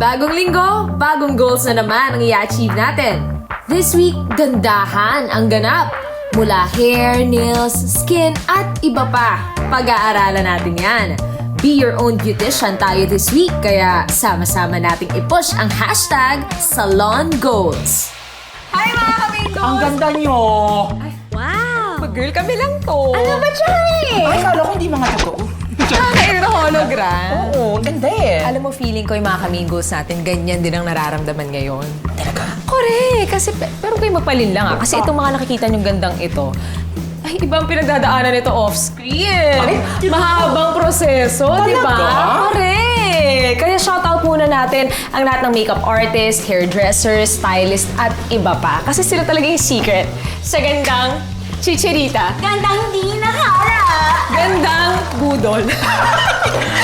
Bagong linggo, bagong goals na naman ang i-achieve natin. This week, gandahan ang ganap. Mula hair, nails, skin, at iba pa. Pag-aaralan natin yan. Be your own beautician tayo this week, kaya sama-sama nating i-push ang hashtag Salon Goals. Hi mga kamingos! Ang ganda nyo! Wow! Mag-girl kami lang to. Ano ba, Chari? Ay, kala ko hindi mga totoo. Kakain na hologram. Oo, ang ganda eh. Alam mo, feeling ko yung mga kamingos natin, ganyan din ang nararamdaman ngayon. Talaga? Correct! Kasi, pero kayo magpalin lang ah. Kasi itong mga nakikita niyong gandang ito, ay, ibang pinagdadaanan nito off-screen. Ay, mahabang proseso, di ba? Talaga? Correct! Kaya shoutout muna natin ang lahat ng makeup artist, hairdressers, stylist, at iba pa. Kasi sila talaga yung secret sa gandang chichirita. Gandang di nakara. Gandang budol.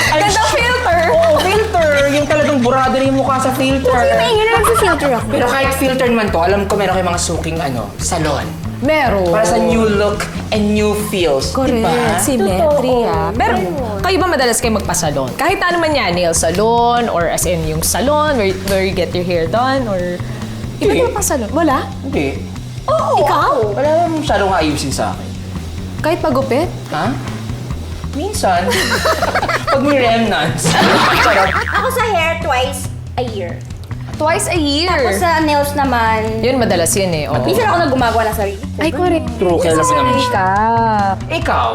Gandang filter. Oo, filter. Yung talagang burado na yung mukha sa filter. Mahirap sa filter ako. Pero kahit filter naman to, alam ko meron kayong mga suking salon. Meron. Para sa new look and new feels. Correct. Diba? Symmetry Totoo. ah. Pero kayo ba madalas kayo magpa-salon? Kahit na naman yan, nail salon or as in yung salon where you get your hair done or... Iba Hindi. ba pa-salon? Wala? Hindi. Oo. Ikaw? Wala naman masyadong ayusin sa akin. Kahit pagupit? Ha? Minsan. Pag may remnants. Charot. Ako sa hair twice a year. Twice a year. Tapos sa nails naman, Yun, madalas yun eh. Oo. minsan ako na gumagawa ng sarili. Ay, correct. True, kailan mo naman siya. ka. Ikaw?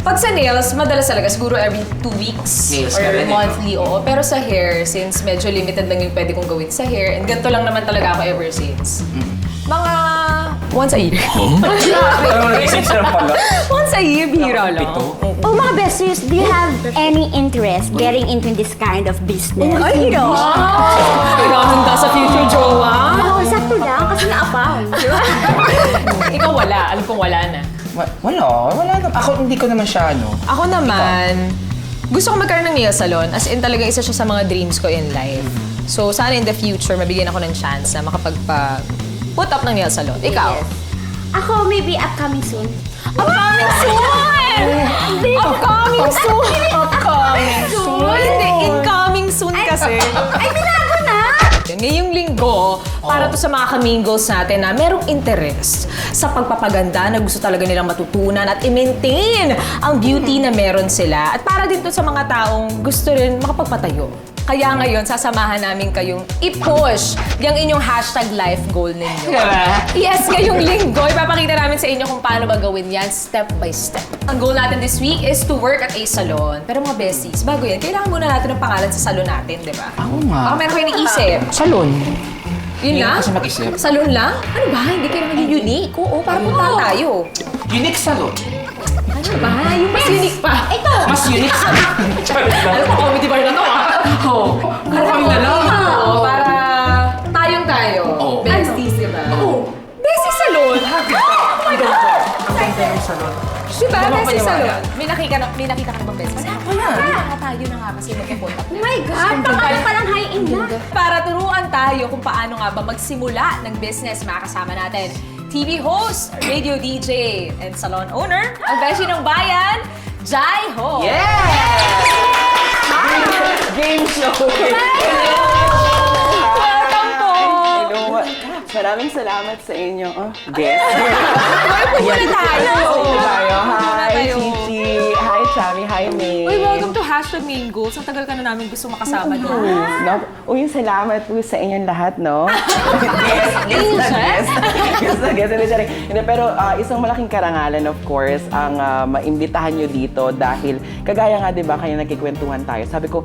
Pag sa nails, madalas talaga, siguro every 2 weeks Nails or ka rin eh. monthly, oo. Pero sa hair, since medyo limited lang yung pwede kong gawin sa hair, and ganito lang naman talaga ako ever since. Mga once a year. Parang nag-isip siya pala. Once a year, bihira lang. Pito. Oh, mga besties, do you have any interest getting into this kind of business? Ay, you know. Pinahanda sa future jowa. Oo, sakto lang kasi na-abound. Ikaw wala. Alam kong wala na. Wala na. Ako, hindi ko naman siya, Ako naman, gusto ko magkaroon ng nail salon. As in, talaga isa siya sa mga dreams ko in life. So, sana in the future, mabigyan ako ng chance na makapagpa-put up ng nail salon. Ikaw? Yes. Ako, maybe upcoming soon. Upcoming soon! Upcoming soon! Upcoming soon! Hindi, incoming soon kasi. Ay, binago na! Ngayong linggo, para to sa mga kamingles natin na merong interest sa pagpapaganda na gusto talaga nilang matutunan at i-maintain ang beauty na meron sila. At para din to sa mga taong gusto rin makapagpatayo. Kaya ngayon, sasamahan namin kayong i-push yung inyong hashtag life goal ninyo. Yes, ngayong linggo, ipapakita namin sa inyo kung paano ba gawin yan step by step. Ang goal natin this week is to work at a salon. Pero mga besties, bago yan, kailangan muna natin ng pangalan sa salon natin, di ba? Oo nga. Baka meron kayo naisip. Salon. Yun Hindi lang? kasi mag-isip. Salon lang? Ano ba? Hindi kayo maging unique? Oo, para puntahan tayo. Unique salon. Ano ba? Yung mas unique pa. Ito! Mas unique salon. Charot lang. Alam ko, comedy bar na to ah. Oo. Ano kami na lang? Oo, para tayong tayo. Oo. Besties, di ba? Oo. Besties salon? Oh my God! Maganda yung salon. Di ba? Hindi mo Besties paniwala. salon. May nakita ka na bang besties? Wala. Tayo na nga kasi magpupunta. Oh my God! Baka parang high-end na. Para turuan tayo kung paano nga ba magsimula ng business, makakasama natin TV host, radio DJ, and salon owner, ang beshi ng bayan, Jai Ho. Game show. Welcome po! Hello. Maraming salamat sa inyo. Guest. Muna tayo. Hi, tayo. Chichi. Hi, Chami. Hi, May. Uy, welcome to Hashtag Main Goals. Ang tagal ka na namin gusto makasama doon. No? Uy, salamat po sa inyong lahat, no? Guest na guest. Hindi, pero isang malaking karangalan, of course, ang maimbitahan nyo dito dahil kagaya nga, di ba, kaya nagkikwentuhan tayo. Sabi ko,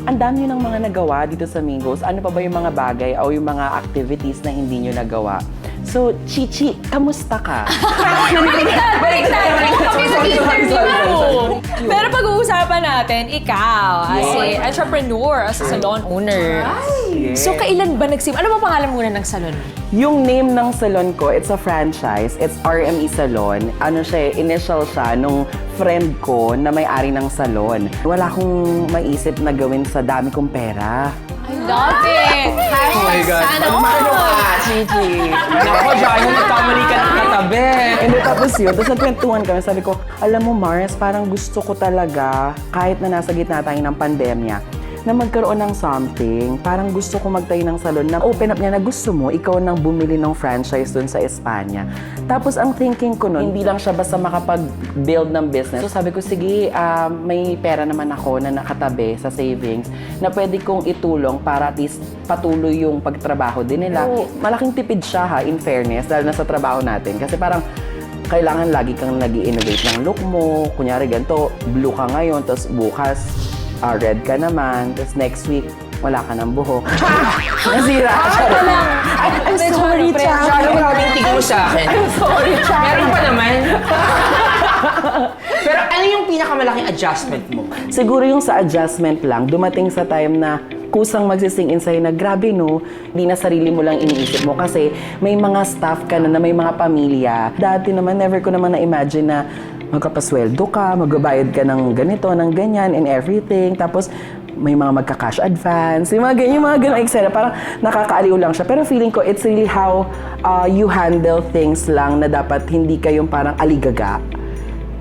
ang dami nyo ng mga nagawa dito sa Mingos. Ano pa ba yung mga bagay o yung mga activities na hindi nyo nagawa? So, Chichi, kamusta ka? Balik tayo. Kami nag-interview. Pero pag-uusapan natin, ikaw, as a entrepreneur, as a salon owner. So, kailan ba nagsimula? Ano ba pangalan muna ng salon? Yung name ng salon ko, it's a franchise. It's RME Salon. Ano siya, initial siya nung friend ko na may-ari ng salon. Wala akong maisip na gawin sa dami kong pera. I love it! Oh my God. Sana Paano all! ka, Chichi? Nako, Jai, yung nagkamali ka ng katabi. Hindi, tapos yun. Tapos nagkwentuhan kami. Sabi ko, alam mo Mars, parang gusto ko talaga, kahit na nasa gitna tayo ng pandemya, na magkaroon ng something. Parang gusto ko magtayo ng salon na open up niya na gusto mo, ikaw nang bumili ng franchise dun sa Espanya. Tapos ang thinking ko nun, hindi lang siya basta makapag-build ng business. So sabi ko, sige, may pera naman ako na nakatabi sa savings na pwede kong itulong para at least patuloy yung pagtrabaho din nila. Malaking tipid siya ha, in fairness, dahil nasa trabaho natin. Kasi parang kailangan lagi kang nag-i-innovate ng look mo. Kunyari ganito, blue ka ngayon, tapos bukas red ka naman, tapos next week, wala ka ng buhok. Nasira ka. I'm sorry, Chang. Ano grabe yung tingin mo sa akin? I'm sorry, Chang. Meron pa naman. Pero ano yung pinakamalaking adjustment mo? Siguro yung sa adjustment lang, dumating sa time na kusang magsising in sa'yo na grabe no, di na sarili mo lang iniisip mo kasi may mga staff ka na may mga pamilya. Dati naman, never ko naman na-imagine na magkapasweldo ka, magbabayad ka ng ganito, ng ganyan, and everything. Tapos, may mga magka-cash advance, yung mga ganyan, yung mga ganyan, etc. Parang nakakaaliw lang siya. Pero feeling ko, it's really how you handle things lang na dapat hindi kayong parang aligaga.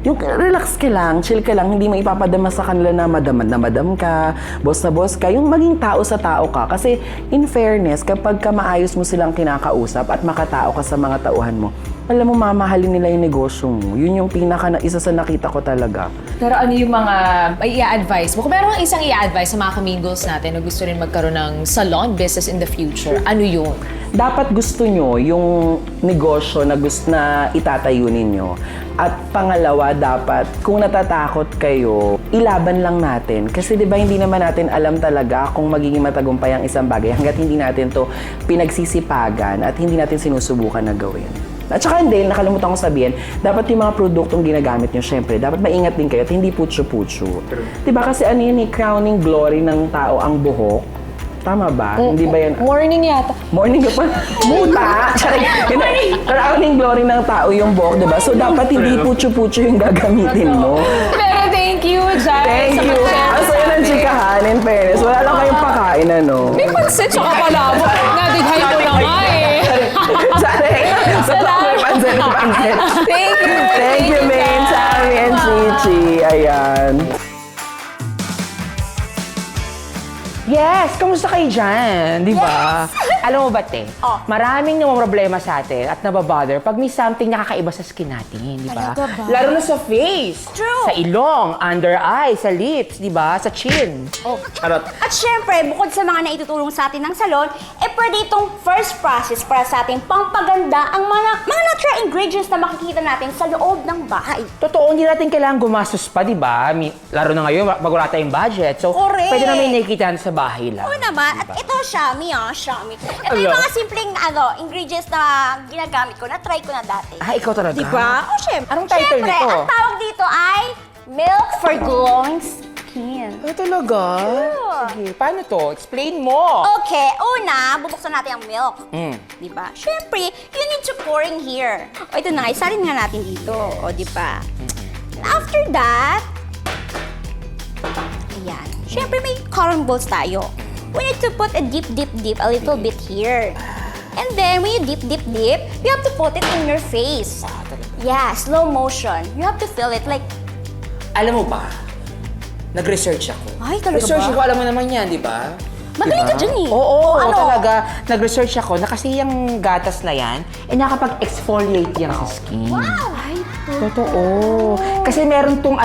Yung relax ka lang, chill ka lang, hindi mo ipapadama sa kanila na madam ka, boss na boss ka, yung maging tao sa tao ka. Kasi in fairness, kapag ka maayos mo silang kinakausap at makatao ka sa mga tauhan mo, alam mo, mamahalin nila yung negosyo mo. Yun yung isa sa nakita ko talaga. Pero ano yung mga i-advise mo? Kung meron kang isang i-advise sa mga kamingles natin na gusto rin magkaroon ng salon business in the future, ano yun? Dapat gusto nyo yung negosyo na gusto na itatayo ninyo. At pangalawa, dapat kung natatakot kayo, ilaban lang natin. Kasi di ba hindi naman natin alam talaga kung magiging matagumpay ang isang bagay hanggat hindi natin to pinagsisipagan at hindi natin sinusubukan na gawin. At saka hindi, nakalimutan ko sabihin, dapat yung mga produktong ginagamit nyo, syempre, dapat maingat din kayo at hindi putyo-putyo. Diba kasi ano yun, crowning glory ng tao ang buhok. Tama ba? Hindi ba yan? Morning yata. Morning ka pa? Muta! Crowning glory ng tao yung buhok, diba? So dapat hindi putyo-putyo yung gagamitin mo. Pero thank you, Jai. Thank sa you! pag-share Ang sa saya ng atin. chikahan, in fairness. Wala lang kayong pakain, ano? May pansit, tsaka palabo. Nadighay ko na nga eh. Sorry! Sa may pansit. Thank you. Thank you, Main, Sammy, and Chichi. Ayan. Yes! Kamusta kayo dyan? Di ba? Alam mo ba, te? Maraming problema sa atin at nababother pag may something nakakaiba sa skin natin, di ba? Talaga ba? Lalo na sa face. True. Sa ilong, under eye, sa lips, di ba? Sa chin. Charot. At syempre, bukod sa mga naitutulong sa atin ng salon, pwede itong first process para sa ating pampaganda ang mga natural ingredients na makikita natin sa loob ng bahay. Totoo, hindi natin kailangan gumastos pa, di ba? Laro na ngayon, wala tayong budget. So, Correct. pwede na may nakikita sa bahay lang. Oo naman. At ito, Shami, Shami. Ito Ano? yung mga simpleng ingredients na ginagamit ko, na-try ko na dati. Ah, ikaw talaga? Di ba? Oh, syempre. Anong title Syempre, nito? ang tawag dito ay Milk for Glowing Skin. Ah, talaga? Sige, paano to? Explain mo. Okay, una, bubuksan natin ang milk. Mm. Di ba? Syempre, you need to pour in here. O, ito na nga, isalin nga natin dito. O, di ba? After that, ayan. Syempre, may cotton balls tayo. We need to put a dip a little bit here. And then, when you dip, you have to put it in your face. Yeah, slow motion. You have to feel it like, Alam mo ba, nag-research ako. ay, talaga Research ba? ako, alam mo naman yan, di ba? Magaling ka dyan eh. Oo, Ano? talaga. Nag-research ako na kasi yung gatas na yan, nakapag-exfoliate yan sa skin. Wow! Ay, Totoo. Kasi meron tong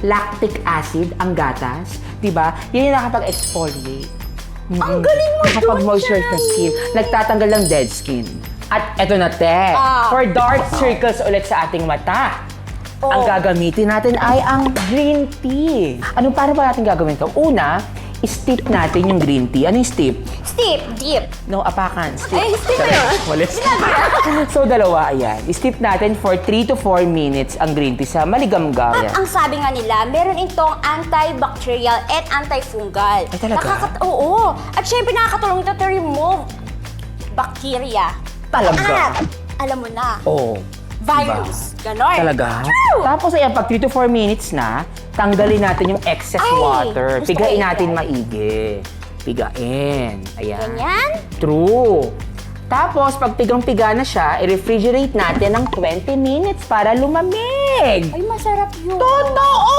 lactic acid, ang gatas. Di ba? Yan yung nakapag-exfoliate. ang galing mo doon, Nakapag-moisturize sa skin. Nagtatanggal ng dead skin. At eto na, te. For dark circles ulit sa ating mata. Ang gagamitin natin ay ang green tea. Paano ba natin gagawin ito? Una, steep natin yung green tea. Ano yung steep? steep, dip. No, apakan. Steep. Ay, steep na yun. Walis. So, dalawa, ayan. Steep natin for 3 to 4 minutes ang green tea sa maligamgam. At ang sabi nga nila, meron itong antibacterial at antifungal. Ay, talaga? Oo. At syempre nakakatulong ito to remove bacteria. Talaga? At, alam mo na, Oo. virus. Ganon. Talaga? True. Tapos, ayan, pag 3 to 4 minutes na, tanggalin natin yung excess Ay, water. gusto Pigain ko natin i-try. maigi. Pigain. Ayan. Ganyan. True. Tapos, pag pigang-piga na siya, i-refrigerate natin ng 20 minutes para lumamig. Ay, masarap yun. Totoo!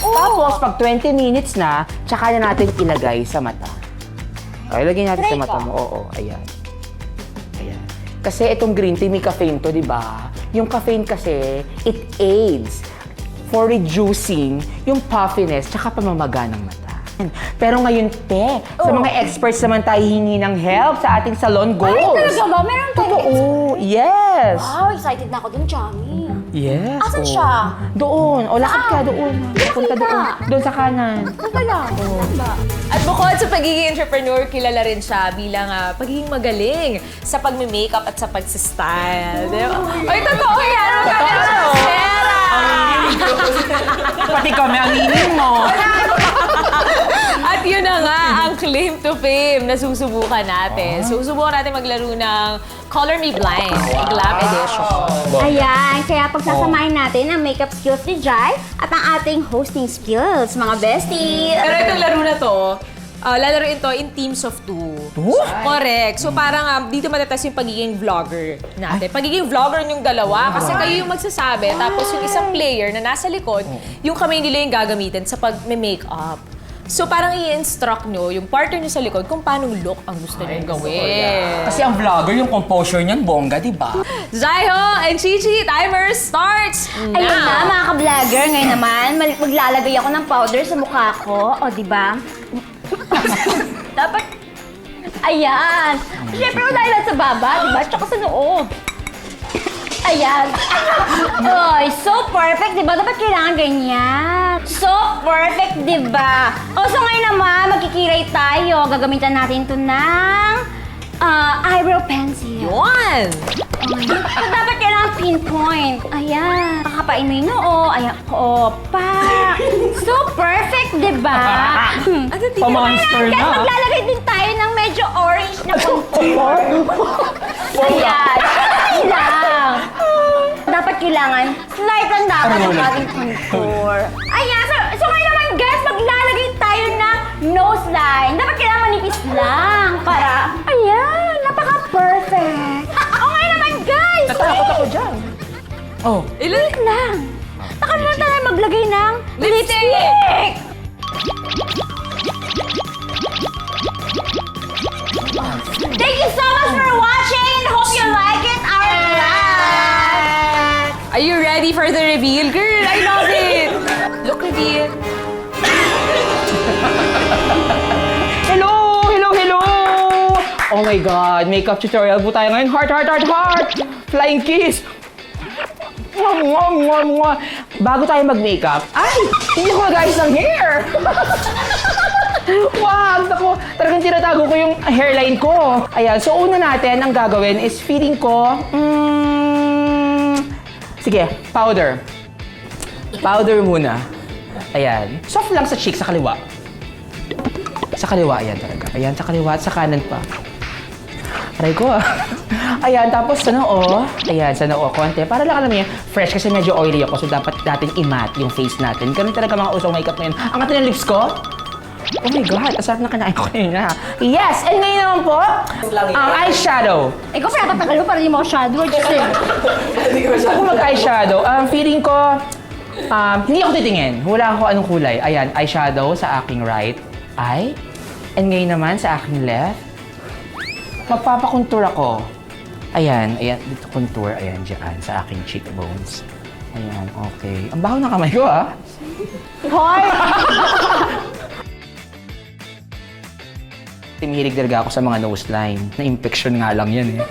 Tapos, pag 20 minutes na, tsaka na natin ilagay sa mata. Okay, ilagay natin sa Try mata ko. mo. Oo, ayan. Ayan. Kasi itong green tea, may caffeine to, di ba? Yung caffeine kasi, it aids for reducing yung puffiness tsaka pamamaga ng mata. Pero ngayon, te, sa mga experts naman tayo hingi ng help sa ating Salon Goals. Ay, talaga ba? Meron tayo. Oo, yes. Wow, excited na ako dun, Chami. Yes. Asan oo. siya? Doon. O, lakad ka doon. Punta doon. Doon sa kanan. Teka lang. Ba? At bukod sa pagiging entrepreneur, kilala rin siya bilang pagiging magaling sa pagme-makeup at sa pag-style. Di ba? Ay, totoo yan! Magkakaroon ng pera! Pati kami, ang ining mo. At yun na nga, ang claim to fame na susubukan natin. Susubukan natin maglaro ng Color Me Blind, Glam Edition. Ayan, kaya pagsasamahin natin ang makeup skills ni Jai at ang ating hosting skills, mga besties. Pero itong laro na to, lalaroin to in teams of two. Correct. So parang dito matatest yung pagiging vlogger natin. Pagiging vlogger yung dalawa kasi kayo yung magsasabi tapos yung isang player na nasa likod, yung kamay nila yung gagamitin sa pag-makeup. So parang i-instruct nyo yung partner nyo sa likod kung paano look ang gusto nyo gawin. Kasi ang vlogger, yung composure niyan, bongga, di ba? Zaiho and Chichi, timer starts now! Ayun na, mga ka-vlogger, ngayon naman, maglalagay ako ng powder sa mukha ko. O, di ba? Dapat, ayan. Siyempre, dahil sa baba, di ba? Tsaka sa noo. Ayan. Oy, so perfect, di ba? Dapat kailangan ganyan. So perfect, di ba? O, so ngayon naman, magkikiray tayo. Gagamitan natin ito ng eyebrow pencil. Yun! So, dapat kailangan pinpoint. Ayan. Kakapain mo yung noo. Ayan. Opa. So perfect, di ba? Pa-monster Kaya na. maglalagay din tayo ng medyo orange na contour. Ayan. Ay lang. Dapat kailangan slight lang dapat ang ating contour. Ayan. So ngayon naman, guys, maglalagay tayo ng nose line. Dapat kailangan manipis lang para, ayan, napaka-perfect. O ngayon naman, guys. Natakot ako dyan. Oh. Wait lang. Baka naman tayo maglagay ng Lipstick! lipstick! Thank you so much for watching! Hope you like it, our vlog! Are you ready for the reveal? Girl, I love it! Look, reveal. Hello! Hello! Hello! Oh my God! Makeup tutorial po tayo ngayon. Heart, heart, heart, heart! Flying kiss! Mwah, mwah, mwah, mwah. Bago tayo mag-makeup, ay! Hindi ko guys ng hair! Wow! Naku, talagang tinatago ko yung hairline ko. Ayan, so una natin, ang gagawin is feeling ko, sige, powder. Powder muna. Ayan. Soft lang sa cheek, sa kaliwa. Sa kaliwa, ayan talaga. Ayan, sa kaliwa at sa kanan pa. Aray ko ah. Ayan, tapos sa noo. Ayan, sa noo, konti. Para lang alam niyo, fresh kasi medyo oily ako. So dapat natin i-matte yung face natin. Ganun talaga mga usong makeup ngayon. Ang ganda ng lips ko. Oh my God, asarap na kinain ko kanina. Yes! And ngayon naman po, ang eyeshadow. Ikaw pa natatagal mo para di mo ako shadow. Ako mag-eyeshadow. Feeling ko, hindi ako titingin. Wala ako anong kulay. Ayan, eyeshadow sa aking right eye. And ngayon naman sa aking left, magpapakontour ako. Ayan, ayan, dito contour. Ayan, dyan, sa aking cheekbones. Ayan, okay. Ang baho ng kamay ko, ah. Hoy! Mahilig talaga ako sa mga nose line. Na-infection nga lang yan, eh.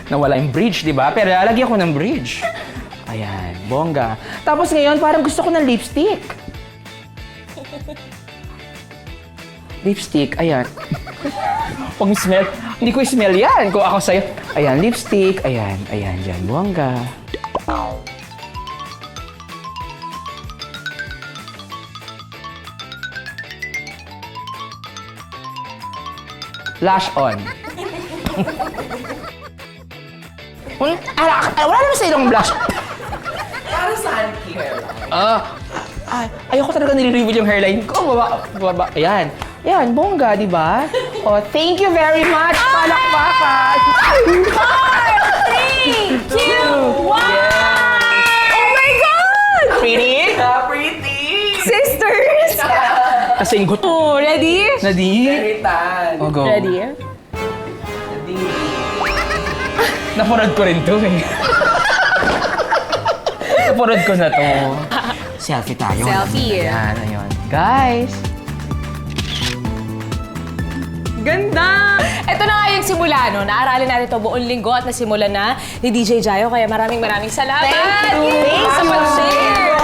Nawala yung bridge, di ba? Pero lalagyan ko ng bridge. Ayan, bongga. Tapos ngayon, parang gusto ko ng lipstick. Lipstick, ayan. Pag smell, hindi ko smell yan. Kung ako sa'yo, ayan, lipstick, ayan, ayan, dyan, bongga. Lash on. Wala naman sa ilong blush. Para saan hair? Ayoko talaga nire-reveal yung hairline ko. Baba. Ayan. Ayan, bongga, di ba? Oh, thank you very much, palakpakan! 4, 3, 2, 1! Oh my God! Pretty? Pretty! Kasing gusto. Oh, ready? Nadi? Eritan. Oh, go. Ready? Napurad ko rin to eh. Napurad ko na to. Selfie tayo. Selfie. Ayan, ayun. Guys! Ganda! Ito na nga yung simula, no? Naaralin natin ito buong linggo at nasimulan na ni DJ Jayo. Kaya maraming salamat! Thank you! Thanks sa pag-share!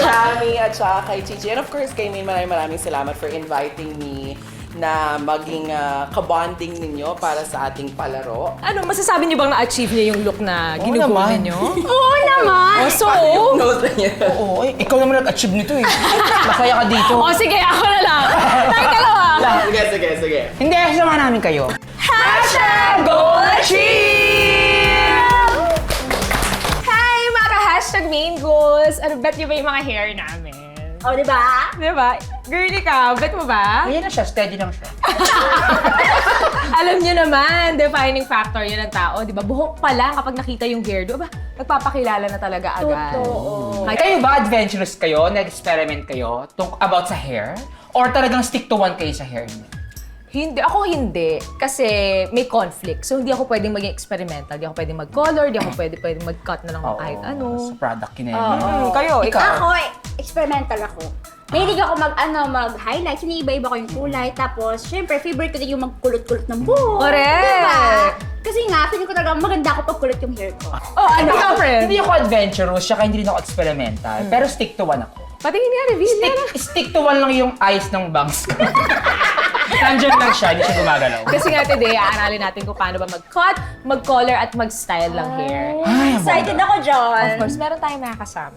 Shami at saka kay Chichi. And of course, kay Min, maraming salamat for inviting me na maging kabonding ninyo para sa ating palaro. Ano, masasabi niyo bang na-achieve niyo yung look na ginugo naman. ninyo? Oo naman! Oh, so? Yung nose na niya. Oo, ikaw naman nag-achieve nito eh. Masaya ka dito. Oh, sige, ako na lang. Tayong dalawa. Sige. Hindi, sama namin kayo. Goal achieve! Hi, mga ka-hashtag main goals. Ano, bet niyo ba yung mga hair namin? O, di ba? Diba? Girly ka, bet mo ba? Ayan na siya, steady lang siya. Alam niyo naman, defining factor yun ng tao. Di ba? Buhok pa lang kapag nakita yung hairdo, ba, nagpapakilala na talaga agad. Totoo. Ay, Kayo ba adventurous kayo? Nag-experiment kayo about sa hair? Or talagang stick to one kayo sa hair niyo? Hindi. Ako hindi. Kasi may conflict. So, hindi ako pwedeng maging experimental. Hindi ako pwedeng mag-color. Hindi ako pwedeng mag-cut na lang ng kahit ano. Sa product yun eh. Kayo, ikaw. Ako, experimental ako. Mahilig ako mag-highlights, iniiba-iba ko yung kulay. Tapos, syempre, favorite ko din yung magkulot-kulot ng buhok. Correct. Diba? Kasi nga, feeling ko talaga maganda ako pag kulot yung hair ko. Oh, ano ka, friend? Hindi ako adventurous, saka hindi rin ako experimental. Pero stick to one ako. Patingin nga, reveal nga. Stick to one lang yung eyes ng bangs ko. Nandyan lang siya, hindi siya gumagalaw. Kasi nga today, aaralin natin kung paano ba mag-cut, mag-color, at mag-style ng hair. Ay, Excited ako, John. Of course, meron tayong makakasama.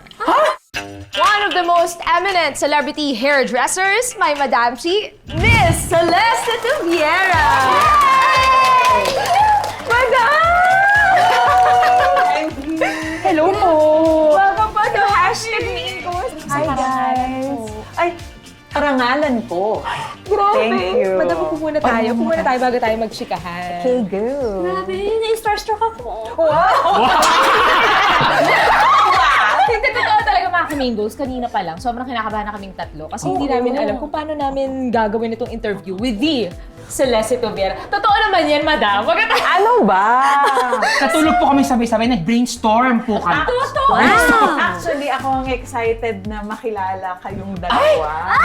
One of the most eminent celebrity hairdressers, my Madam Chi, Miss Celeste Tuviera! Madam! Hello po! Welcome po to Hashtag Mingos. Hi guys! Ay, karangalan po. Grabe! Thank you. Madam, upo muna tayo. Upo muna tayo bago tayo magchikahan. Okay, go! Grabe, na-starstruck ako. Hindi, totoo talaga mga kamingos. Kanina pa lang, sobrang kinakabahan na kaming tatlo. Kasi hindi namin alam kung paano namin gagawin itong interview with the Celeste Tuviera. Totoo naman yan, madam. Wag ka Ano ba? Natulog po kami sabay-sabay, nag-brainstorm po kami. Actually, ako ang excited na makilala kayong dalawa.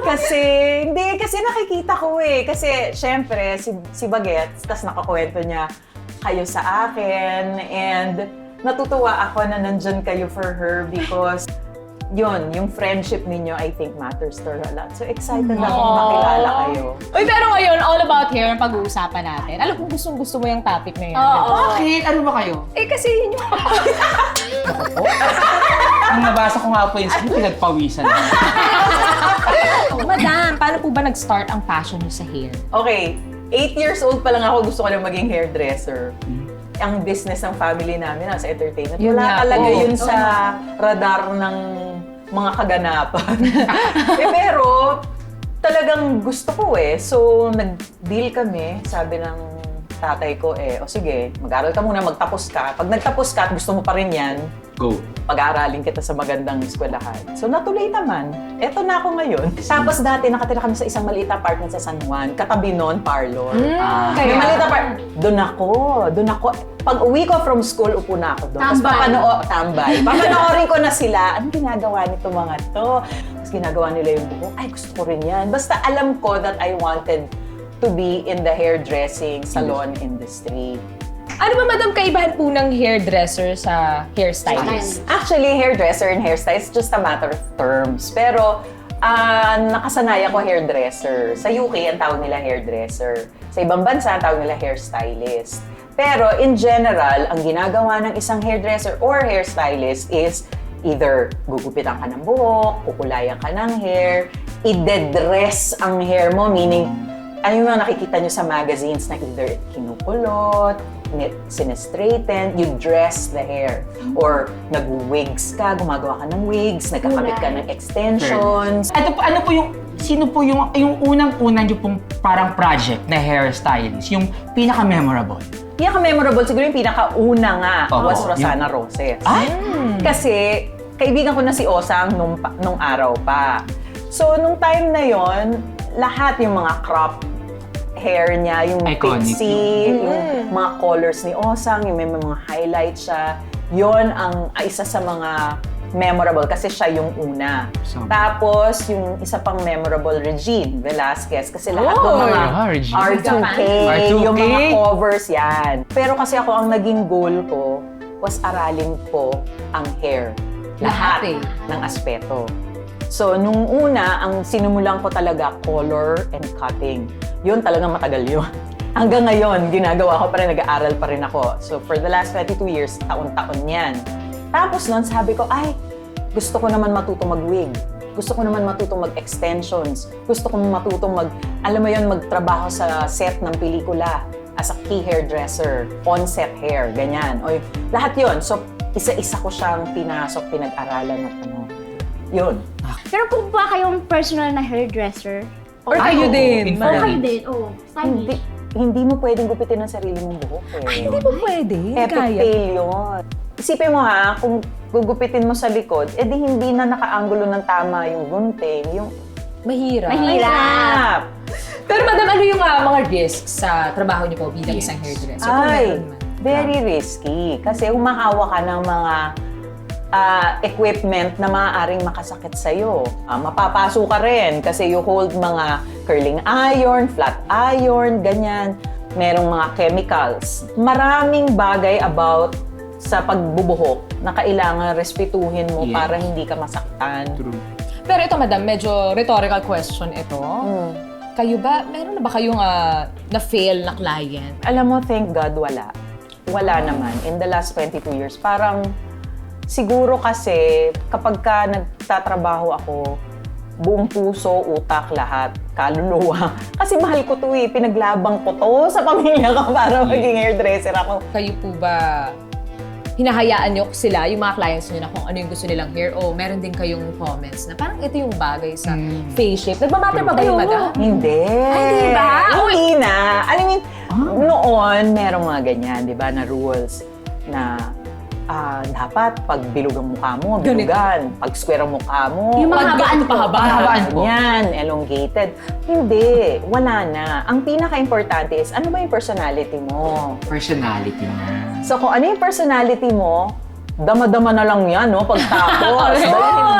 Kasi nakikita ko eh. Kasi, syempre, si Bagets, tas nakakwento niya kayo sa akin. And natutuwa ako na nandyan kayo for her because yung friendship ninyo, I think, matters to her a lot. So, excited akong makilala kayo. Uy, pero ngayon, all about hair ang pag-uusapan natin. Alam kung gustong-gusto mo yung topic na yan. Bakit? Ano ba kayo? Eh, kasi yun yung... Ang nabasa ko nga po yung pinagpawisan. Madam, paano po ba nag-start ang passion niyo sa hair? Okay, 8 years old pa lang ako, gusto ko na maging hairdresser. Ang business ng family namin, nasa entertainment. Yun Wala nga talaga po. yun sa radar ng mga kaganapan. Pero talagang gusto ko eh. So, nag-deal kami. Sabi ng tatay ko o sige, mag-aral ka muna, magtapos ka. Pag nagtapos ka at gusto mo pa rin yan, Go. pag-aaralin kita sa magandang eskwelahan. So, natuloy naman. Eto na ako ngayon. Tapos dati, nakatira kami sa isang maliit na apartment sa San Juan. Katabi noon, parlor. May maliit na apartment. Doon ako. Pag uwi ko from school, upo na ako doon. Tapos tambay. Papanoorin ko na sila. Anong ginagawa nito mga to? Tapos ginagawa nila yung buhok. Ay, gusto ko rin yan. Basta alam ko that I wanted to be in the hairdressing salon industry. Ano ba, madam, kaibahan po ng hairdresser sa hairstylist? Actually, hairdresser and hairstylist is just a matter of terms. Pero, nakasanay ako hairdresser. Sa UK, ang tawag nila hairdresser. Sa ibang bansa, ang tawag nila hairstylist. Pero, in general, ang ginagawa ng isang hairdresser or hairstylist is either gugupitan ka ng buhok, kukulayan ka ng hair, i-dress ang hair mo, meaning, ano yung mga nakikita nyo sa magazines na either kinukulot, sinistraighten, you dress the hair. Or nag-wigs ka, gumagawa ka ng wigs, nagkakabit ka ng extensions. Ano po yung, sino po yung unang-unang nyo pong parang project na hairstylist? Yung pinaka-memorable? Pinaka-memorable, siguro yung pinaka-una nga, Oo, was Rosana Roses. Ay! Kasi, kaibigan ko na si Osang nung araw pa. So, nung time na yon, lahat yung mga crop hair niya, yung Iconic. pixie, yung mga colors ni Osang, yung may mga highlights siya, yon ang isa sa mga memorable kasi siya yung una. Sobra. Tapos, yung isa pang memorable, Regine Velasquez. Kasi lahat ng mga yeah, Regine. R2K, R2K. yung mga covers yan. Pero kasi ako, ang naging goal ko was aralin ko ang hair. Lahat Lahat ng aspeto. So, nung una, ang sinumulan ko talaga, color and cutting. Yun talagang matagal yun. Hanggang ngayon, ginagawa ko pa rin, nag-aaral pa rin ako. So, for the last 22 years, taon-taon yan. Tapos nun, sabi ko, ay, gusto ko naman matuto mag-wig. Gusto ko naman matuto mag-extensions. Gusto ko matuto alam mo yun, magtrabaho sa set ng pelikula as a key hairdresser, on-set hair, ganyan. O, lahat yun. So, isa-isa ko siyang pinasok, pinag-aralan at yun. Pero kung ba kayong personal na hairdresser? Or kayo din. O kayo din? Oo. Hindi, hindi mo pwedeng gupitin ang sarili mong buhok eh. Hindi ba pwede? Epic fail yun. Isipin mo ha, kung gugupitin mo sa likod, edi hindi na nakaanggulo ng tama yung gunting, yung Mahirap. hirap. Pero madam, ano yung mga risks sa trabaho niyo po bilang isang hairdresser? Kung Ay, meron man. very risky. Kasi humahawak ka ng mga equipment na maaaring makasakit sa'yo. Mapapaso ka rin kasi you hold mga curling iron, flat iron, ganyan. Merong mga chemicals. Maraming bagay about sa pagbubuhok na kailangan respetuhin mo Yes. para hindi ka masaktan. True. Pero ito madam, medyo rhetorical question ito. Kayo ba, meron na ba kayong na-fail na client? Alam mo, thank God, wala. Wala naman. In the last 22 years, parang siguro kasi kapag ka nagtatrabaho ako, buong puso, utak, lahat, kaluluwa. Kasi mahal ko to eh. Pinaglabang ko to sa pamilya ko para maging hairdresser ako. Kayo po ba, hinahayaan nyo sila, yung mga clients nyo na kung ano yung gusto nilang hair o meron din kayong comments na parang ito yung bagay sa face shape. Nagmamatter ba kayo, madam? Hindi. Ay, di ba? Hindi na. Alam mo, noon, merong mga ganyan, di ba, na rules na dapat pag bilog ang mukha mo, bilugan. Pag square ang mukha mo, Yung mga habaan po. Pahabaan po. yan, elongated. Hindi, wala na. Ang pinaka-importante is, ano ba yung personality mo? Personality na. So kung ano yung personality mo, dama-dama na lang yan, no? Pagtapos, dalhin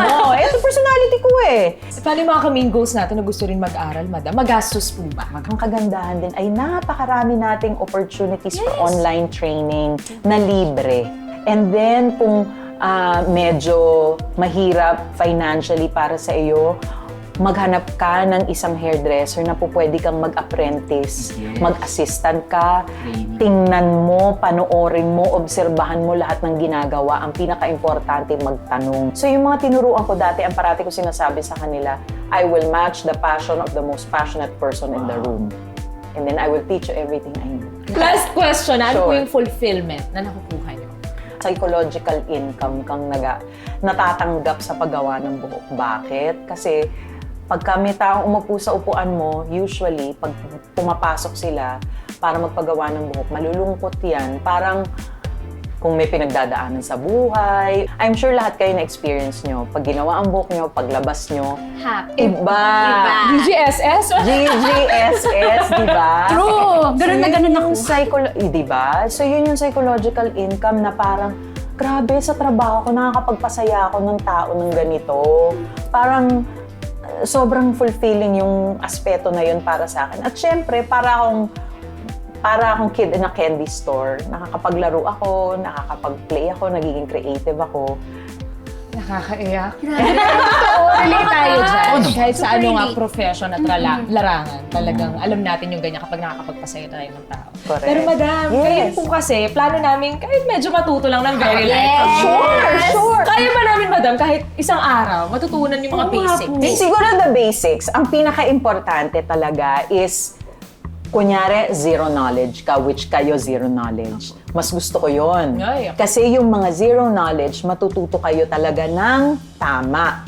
mo. Ito personality ko eh. Paano yung mga kamingos natin na gusto rin mag-aral, madam? Magastos po ba? Ang kagandahan din ay napakarami nating opportunities for online training na libre. And then, kung medyo mahirap financially para sa iyo, maghanap ka ng isang hairdresser na po pwede kang mag-apprentice, Yes. mag-assistant ka, Training. tingnan mo, panoorin mo, obserbahan mo lahat ng ginagawa. Ang pinaka-importante, magtanong. So yung mga tinuruan ko dati, ang parati ko sinasabi sa kanila, I will match the passion of the most passionate person in the room. And then I will teach you everything I know. Last question, ano po Sure. yung fulfillment na nakukuha nyo? Psychological income kang natatanggap sa paggawa ng buhok. Bakit? Kasi pagka may taong umupo sa upuan mo, usually, pag pumapasok sila para magpagawa ng buhok, malulungkot yan. Parang kung may pinagdadaanan sa buhay. I'm sure lahat kayo na-experience nyo. Pag ginawa ang buhok nyo, paglabas nyo, Happy. iba! GGSS? GGSS, di ba? True! Ganun na ganun ako. Di ba? So, yun yung psychological income na parang, grabe, sa trabaho ko, nakakapagpasaya ako ng tao ng ganito. Parang, sobrang fulfilling yung aspeto na yun para sa akin. At syempre, para akong kid in a candy store. Nakakapaglaro ako, nakakapag-play ako, nagiging creative ako. Nakakaiyak. Relate tayo dyan. Kahit sa ano nga relate. profession at larangan, talagang alam natin yung ganyan kapag nakakapagpasaya tayo ng tao. Correct. Pero madam, Yes. ngayon po kasi, plano namin kahit medyo matuto lang ng very light. Yes. Sure. Kaya ba namin, madam, kahit isang araw, matutunan yung mga basic. Siguro the basics, ang pinaka-importante talaga is, kunyari, zero knowledge ka, which kayo zero knowledge. Mas gusto ko yun. Ay. Kasi yung mga zero knowledge, matututo kayo talaga ng tama.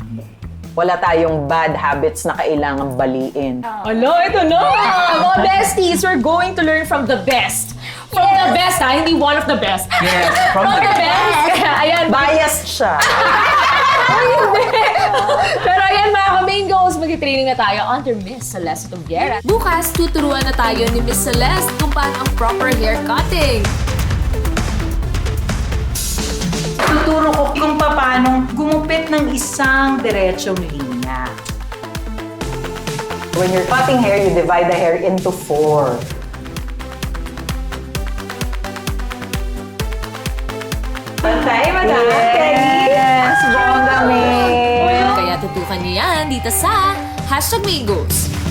Wala tayong bad habits na kailangang baliin. Hello, ito na! Mga besties, we're going to learn from the best. From the best, ha? Hindi one of the best. Yes, From the best. Ayan. Biased siya. Pero ayan mga ka-main goals, mag-training na tayo under Miss Celeste Tobiera. Bukas, tuturuan na tayo ni Miss Celeste kung paano ang proper hair cutting. Tuturo ko kung paano gumupit ng isang diretsong linya. When you're cutting hair, you divide the hair into 4. Pantay, madam. Yes! Bongga, May! Kaya tutukan niyo yan dito sa #Mingos.